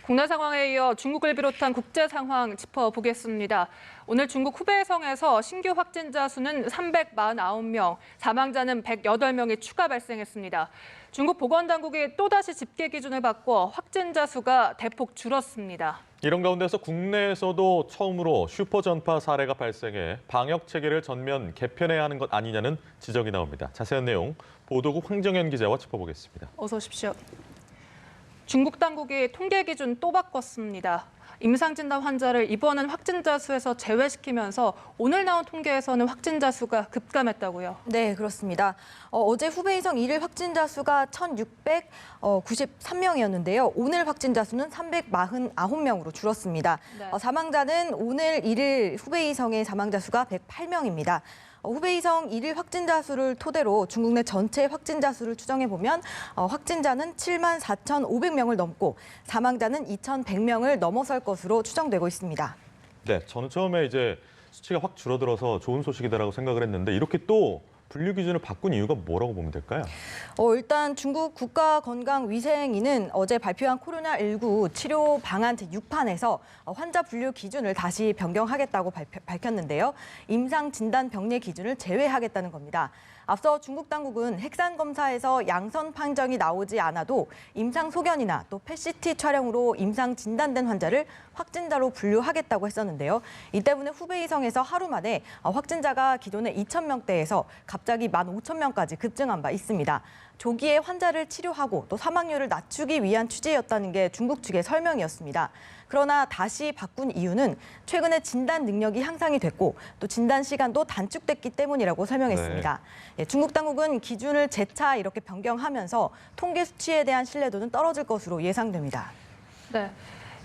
국내 상황에 이어 중국을 비롯한 국제 상황 짚어보겠습니다. 오늘 중국 후베이성에서 신규 확진자 수는 349명, 사망자는 108명이 추가 발생했습니다. 중국 보건당국이 또다시 집계 기준을 바꿔 확진자 수가 대폭 줄었습니다. 이런 가운데서 국내에서도 처음으로 슈퍼전파 사례가 발생해 방역 체계를 전면 개편해야 하는 것 아니냐는 지적이 나옵니다. 자세한 내용 보도국 황정현 기자와 짚어보겠습니다. 어서 오십시오. 중국 당국이 통계 기준 또 바꿨습니다. 임상진단 환자를 이번엔 확진자 수에서 제외시키면서 오늘 나온 통계에서는 확진자 수가 급감했다고요. 네, 그렇습니다. 어제 후베이성 1일 확진자 수가 1,693명이었는데요. 오늘 확진자 수는 349명으로 줄었습니다. 네. 사망자는 오늘 1일 후베이성의 사망자 수가 108명입니다. 후베이성 1일 확진자 수를 토대로 중국 내 전체 확진자 수를 추정해보면 확진자는 7만 4,500명을 넘고 사망자는 2,100명을 넘어설 것으로 추정되고 있습니다. 네, 저는 처음에 이제 수치가 확 줄어들어서 좋은 소식이다라고 생각을 했는데 이렇게 또 분류 기준을 바꾼 이유가 뭐라고 보면 될까요? 일단 중국 국가건강위생위는 어제 발표한 코로나19 치료 방안 제6판에서 환자 분류 기준을 다시 변경하겠다고 밝혔는데요. 임상 진단 병리 기준을 제외하겠다는 겁니다. 앞서 중국 당국은 핵산 검사에서 양성 판정이 나오지 않아도 임상 소견이나 또 펫CT 촬영으로 임상 진단된 환자를 확진자로 분류하겠다고 했었는데요. 이 때문에 후베이성에서 하루 만에 확진자가 기존의 2,000명대에서 갑자기 15,000명까지 급증한 바 있습니다. 조기에 환자를 치료하고 또 사망률을 낮추기 위한 취지였다는 게 중국 측의 설명이었습니다. 그러나 다시 바꾼 이유는 최근에 진단 능력이 향상이 됐고 또 진단 시간도 단축됐기 때문이라고 설명했습니다. 네, 중국 당국은 기준을 재차 이렇게 변경하면서 통계 수치에 대한 신뢰도는 떨어질 것으로 예상됩니다. 네.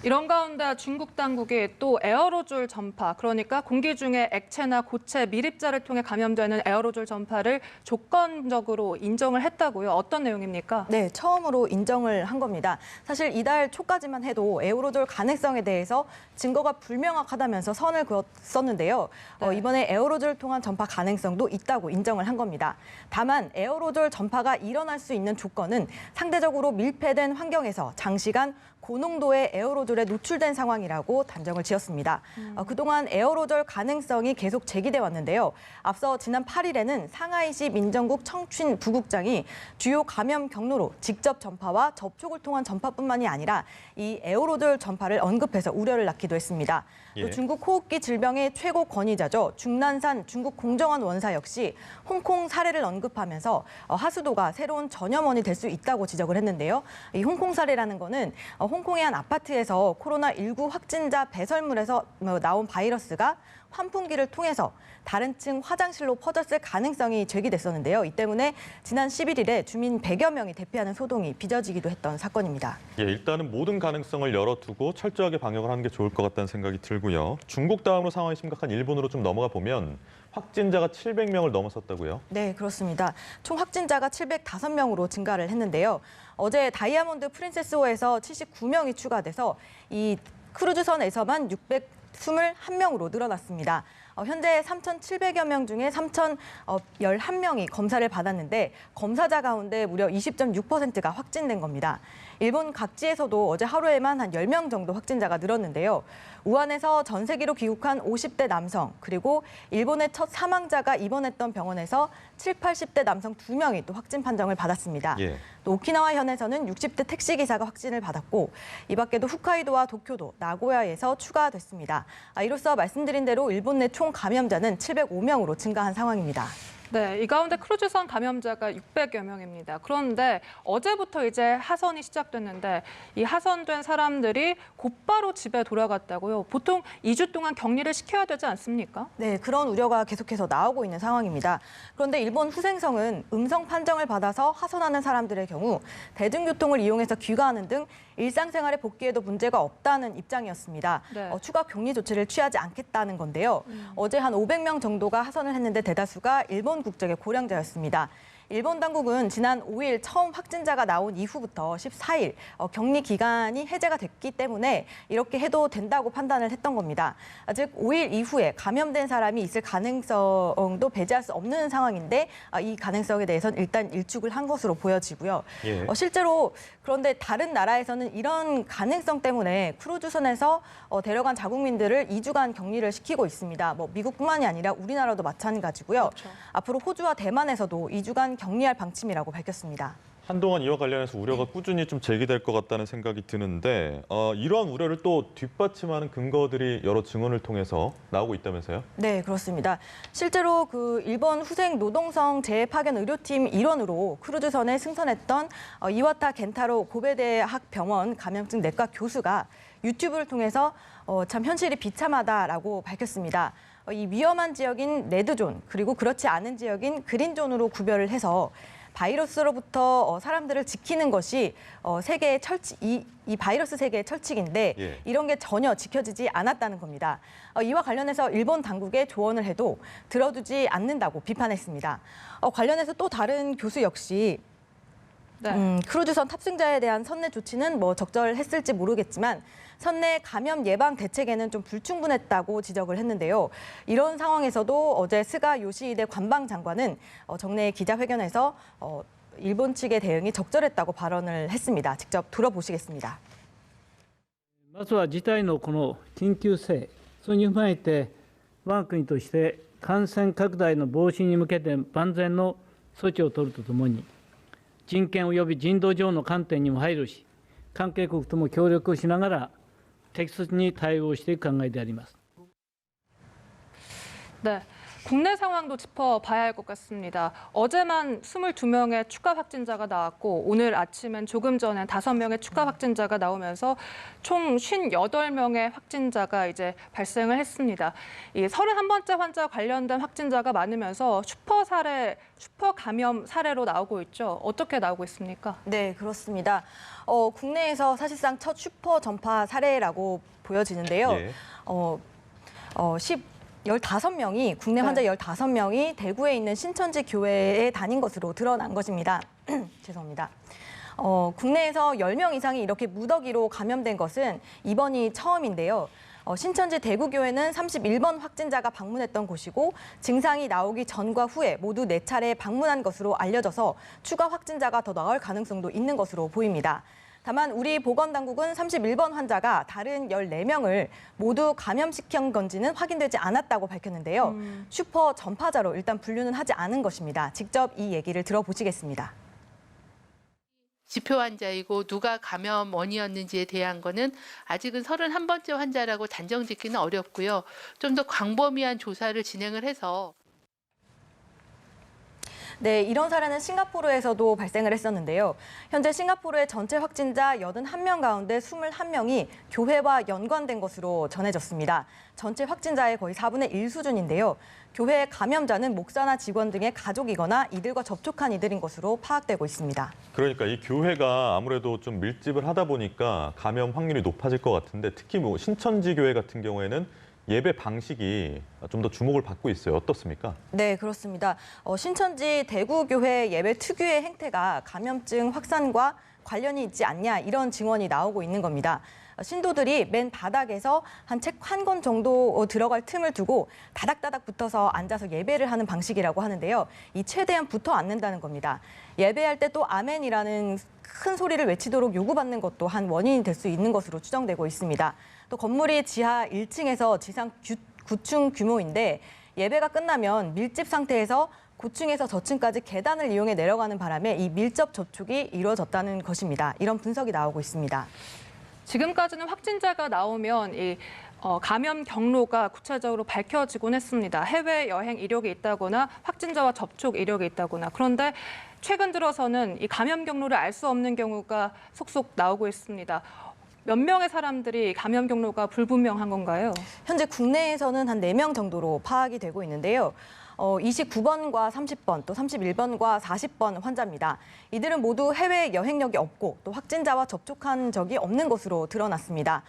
이런 가운데 중국 당국이 또 에어로졸 전파, 그러니까 공기 중에 액체나 고체, 밀입자를 통해 감염되는 에어로졸 전파를 조건적으로 인정을 했다고요. 어떤 내용입니까? 네, 처음으로 인정을 한 겁니다. 사실 이달 초까지만 해도 에어로졸 가능성에 대해서 증거가 불명확하다면서 선을 그었었는데요. 네. 이번에 에어로졸 통한 전파 가능성도 있다고 인정을 한 겁니다. 다만 에어로졸 전파가 일어날 수 있는 조건은 상대적으로 밀폐된 환경에서 장시간 고농도의 에어로졸에 노출된 상황이라고 단정을 지었습니다. 그동안 에어로졸 가능성이 계속 제기돼 왔는데요. 앞서 지난 8일에는 상하이시 민정국 청춘 부국장이 주요 감염 경로로 직접 전파와 접촉을 통한 전파뿐만이 아니라 이 에어로졸 전파를 언급해서 우려를 낳기도 했습니다. 또 중국 호흡기 질병의 최고 권위자죠. 중난산 중국 공정원 원사 역시 홍콩 사례를 언급하면서 하수도가 새로운 전염원이 될 수 있다고 지적을 했는데요. 이 홍콩 사례라는 거는 홍콩의 한 아파트에서 코로나19 확진자 배설물에서 나온 바이러스가 환풍기를 통해서 다른 층 화장실로 퍼졌을 가능성이 제기됐었는데요. 이 때문에 지난 11일에 주민 100여 명이 대피하는 소동이 빚어지기도 했던 사건입니다. 일단은 모든 가능성을 열어두고 철저하게 방역을 하는 게 좋을 것 같다는 생각이 들고요. 중국 다음으로 상황이 심각한 일본으로 좀 넘어가 보면 확진자가 700명을 넘어섰다고요? 네, 그렇습니다. 총 확진자가 705명으로 증가를 했는데요. 어제 다이아몬드 프린세스호에서 79명이 추가돼서 이 크루즈선에서만 621명으로 늘어났습니다. 현재 3,700여 명 중에 3,011명이 검사를 받았는데 검사자 가운데 무려 20.6%가 확진된 겁니다. 일본 각지에서도 어제 하루에만 한 10명 정도 확진자가 늘었는데요. 우한에서 전세기로 귀국한 50대 남성, 그리고 일본의 첫 사망자가 입원했던 병원에서 80대 남성 2명이 또 확진 판정을 받았습니다. 또 오키나와 현에서는 60대 택시기사가 확진을 받았고 이 밖에도 홋카이도와 도쿄도, 나고야에서 추가됐습니다. 이로써 말씀드린 대로 일본 내 총 감염자는 705명으로 증가한 상황입니다. 네, 이 가운데 크루즈선 감염자가 600여 명입니다. 그런데 어제부터 이제 하선이 시작됐는데 이 하선된 사람들이 곧바로 집에 돌아갔다고요. 보통 2주 동안 격리를 시켜야 되지 않습니까? 네, 그런 우려가 계속해서 나오고 있는 상황입니다. 그런데 일본 후생성은 음성 판정을 받아서 하선하는 사람들의 경우 대중교통을 이용해서 귀가하는 등 일상생활에 복귀해도 문제가 없다는 입장이었습니다. 네. 추가 격리 조치를 취하지 않겠다는 건데요. 어제 한 500명 정도가 하선을 했는데 대다수가 일본 국적의 고령자였습니다. 일본 당국은 지난 5일 처음 확진자가 나온 이후부터 14일 격리 기간이 해제가 됐기 때문에 이렇게 해도 된다고 판단을 했던 겁니다. 즉 5일 이후에 감염된 사람이 있을 가능성도 배제할 수 없는 상황인데 이 가능성에 대해서는 일단 일축을 한 것으로 보여지고요. 예. 실제로 그런데 다른 나라에서는 이런 가능성 때문에 크루즈선에서 데려간 자국민들을 2주간 격리를 시키고 있습니다. 뭐 미국뿐만이 아니라 우리나라도 마찬가지고요. 그렇죠. 앞으로 호주와 대만에서도 2주간 격리할 방침이라고 밝혔습니다. 한동안 이와 관련해서 우려가 꾸준히 좀 제기될 것 같다는 생각이 드는데 이러한 우려를 또 뒷받침하는 근거들이 여러 증언을 통해서 나오고 있다면서요? 네, 그렇습니다. 실제로 그 일본 후생 노동성 재파견 의료팀 일원으로 크루즈선에 승선했던 이와타 겐타로 고베대학 병원 감염증 내과 교수가 유튜브를 통해서 참 현실이 비참하다라고 밝혔습니다. 이 위험한 지역인 레드존 그리고 그렇지 않은 지역인 그린존으로 구별을 해서 바이러스로부터 사람들을 지키는 것이 세계의 이 바이러스 세계의 철칙인데 예. 이런 게 전혀 지켜지지 않았다는 겁니다. 이와 관련해서 일본 당국에 조언을 해도 들어주지 않는다고 비판했습니다. 관련해서 또 다른 교수 역시 네. 크루즈선 탑승자에 대한 선내 조치는 뭐 적절했을지 모르겠지만 선내 감염 예방 대책에는 좀 불충분했다고 지적을 했는데요. 이런 상황에서도 어제 스가 요시히데 관방장관은 정례 기자회견에서 일본 측의 대응이 적절했다고 발언을 했습니다. 직접 들어보시겠습니다. まずは事態のこの緊急性、それに踏まえて、我が国として感染拡大の防止に向けて万全の措置を取るとともに、人権及び人道上の観点にも配慮し、関係国とも協力をしながら、適切に対応していく考えであります。 네. 국내 상황도 짚어봐야 할 것 같습니다. 어제만 22명의 추가 확진자가 나왔고 오늘 아침엔 조금 전에 5명의 추가 확진자가 나오면서 총 58명의 확진자가 이제 발생을 했습니다. 이 31번째 환자 관련된 확진자가 많으면서 슈퍼 감염 사례로 나오고 있죠. 어떻게 나오고 있습니까? 네, 그렇습니다. 국내에서 사실상 첫 슈퍼 전파 사례라고 보여지는데요. 예. 15명이 국내 환자 15명이 대구에 있는 신천지 교회에 다닌 것으로 드러난 것입니다. 죄송합니다. 국내에서 10명 이상이 이렇게 무더기로 감염된 것은 이번이 처음인데요. 신천지 대구교회는 31번 확진자가 방문했던 곳이고 증상이 나오기 전과 후에 모두 4차례 방문한 것으로 알려져서 추가 확진자가 더 나올 가능성도 있는 것으로 보입니다. 다만 우리 보건당국은 31번 환자가 다른 14명을 모두 감염시킨 건지는 확인되지 않았다고 밝혔는데요. 슈퍼 전파자로 일단 분류는 하지 않은 것입니다. 직접 이 얘기를 들어보시겠습니다. 지표 환자이고 누가 감염 원인이었는지에 대한 거는 아직은 31번째 환자라고 단정짓기는 어렵고요. 좀 더 광범위한 조사를 진행을 해서 네, 이런 사례는 싱가포르에서도 발생을 했었는데요. 현재 싱가포르의 전체 확진자 81명 가운데 21명이 교회와 연관된 것으로 전해졌습니다. 전체 확진자의 거의 4분의 1 수준인데요. 교회 감염자는 목사나 직원 등의 가족이거나 이들과 접촉한 이들인 것으로 파악되고 있습니다. 그러니까 이 교회가 아무래도 좀 밀집을 하다 보니까 감염 확률이 높아질 것 같은데 특히 뭐 신천지 교회 같은 경우에는 예배 방식이 좀 더 주목을 받고 있어요. 어떻습니까? 네, 그렇습니다. 신천지 대구교회 예배 특유의 행태가 감염증 확산과 관련이 있지 않냐 이런 증언이 나오고 있는 겁니다. 신도들이 맨 바닥에서 한 책 한 권 정도 들어갈 틈을 두고 다닥다닥 붙어서 앉아서 예배를 하는 방식이라고 하는데요. 이 최대한 붙어 앉는다는 겁니다. 예배할 때 또 아멘이라는 큰 소리를 외치도록 요구받는 것도 한 원인이 될 수 있는 것으로 추정되고 있습니다. 또 건물이 지하 1층에서 지상 9층 규모인데 예배가 끝나면 밀집 상태에서 고층에서 저층까지 계단을 이용해 내려가는 바람에 이 밀접 접촉이 이루어졌다는 것입니다. 이런 분석이 나오고 있습니다. 지금까지는 확진자가 나오면 이 감염 경로가 구체적으로 밝혀지곤 했습니다. 해외 여행 이력이 있다거나 확진자와 접촉 이력이 있다거나. 그런데 최근 들어서는 이 감염 경로를 알 수 없는 경우가 속속 나오고 있습니다. 몇 명의 사람들이 감염 경로가 불분명한 건가요? 현재 국내에서는 한 4명 정도로 파악이 되고 있는데요. 29번과 30번, 또 31번과 40번 환자입니다. 이들은 모두 해외 여행력이 없고 또 확진자와 접촉한 적이 없는 것으로 드러났습니다.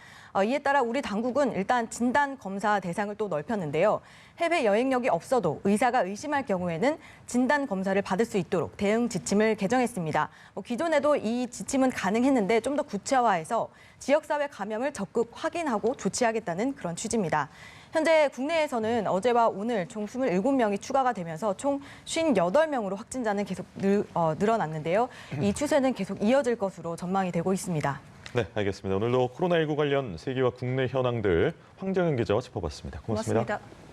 이에 따라 우리 당국은 일단 진단 검사 대상을 또 넓혔는데요. 해외 여행력이 없어도 의사가 의심할 경우에는 진단 검사를 받을 수 있도록 대응 지침을 개정했습니다. 기존에도 이 지침은 가능했는데 좀 더 구체화해서 지역사회 감염을 적극 확인하고 조치하겠다는 그런 취지입니다. 현재 국내에서는 어제와 오늘 총 27명이 추가가 되면서 총 58명으로 확진자는 계속 늘어났는데요. 이 추세는 계속 이어질 것으로 전망이 되고 있습니다. 네, 알겠습니다. 오늘도 코로나19 관련 세계와 국내 현황들 황정현 기자와 짚어봤습니다. 고맙습니다. 고맙습니다.